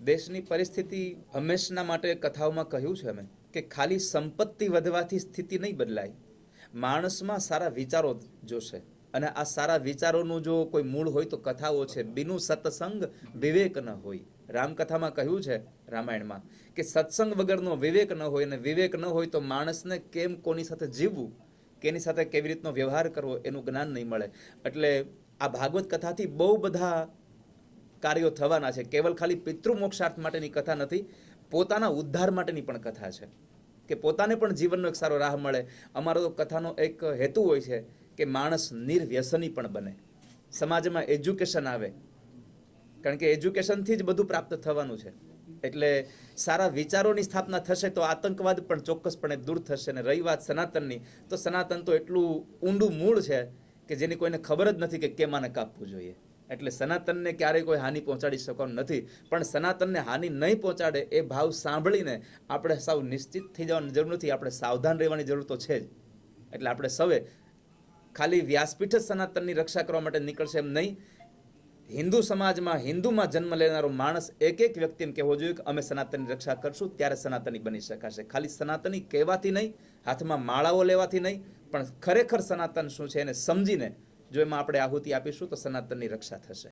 દેશની પરિસ્થિતિ હંમેશના માટે કથાઓમાં કહ્યું છે અમે કે ખાલી સંપત્તિ વધવાથી સ્થિતિ નહીં બદલાય, માણસમાં સારા વિચારો જોશે. અને આ સારા વિચારોનું જો કોઈ મૂળ હોય તો કથાઓ છે. બિનુ સત્સંગ વિવેક ન હોય. રામકથામાં કહ્યું છે રામાયણમાં કે સત્સંગ વગરનો વિવેક ન હોય, અને વિવેક ન હોય તો માણસને કેમ કોની સાથે જીવવું, કેની સાથે કેવી રીતનો વ્યવહાર કરવો એનું જ્ઞાન નહીં મળે. એટલે આ ભાગવત કથાથી બહુ બધા કાર્યો થવાના છે. કેવલ ખાલી પિતૃ મોક્ષાર્થ માટેની કથા નથી, પોતાના ઉદ્ધાર માટેની પણ કથા છે કે પોતાને પણ જીવનનો એક સારો રાહ મળે. અમારો તો કથાનો એક હેતુ હોય છે કે માણસ નિર્વ્યસની પણ બને, સમાજમાં એજ્યુકેશન આવે, કારણ કે એજ્યુકેશનથી જ બધું પ્રાપ્ત થવાનું છે. એટલે સારા વિચારોની સ્થાપના થશે તો આતંકવાદ પણ ચોક્કસપણે દૂર થશે. અને રહી વાત સનાતનની, તો સનાતન તો એટલું ઊંડું મૂળ છે કે જેની કોઈને ખબર જ નથી કે કેમ આને કાપવું જોઈએ. એટલે સનાતનને ક્યારેય કોઈ હાનિ પહોંચાડી શકવાનું નથી, પણ સનાતનને હાનિ નહીં પહોંચાડે એ ભાવ સાંભળીને આપણે સાવ નિશ્ચિત થઈ જવાની જરૂર નથી, આપણે સાવધાન રહેવાની જરૂર તો છે જ. એટલે આપણે સૌએ ખાલી વ્યાસપીઠ જ સનાતનની રક્ષા કરવા માટે નીકળશે એમ નહીં. હિન્દુ સમાજમાં, હિન્દુમાં જન્મ લેનારો માણસ એક એક વ્યક્તિને કહેવો જોઈએ કે અમે સનાતનની રક્ષા કરશું, ત્યારે સનાતની બની શકાશે. ખાલી સનાતની કહેવાથી નહીં, હાથમાં માળાઓ લેવાથી નહીં, પણ ખરેખર સનાતન શું છે એને સમજીને જો એમાં આપણે આહુતિ આપીશું તો સનાતનની રક્ષા થશે.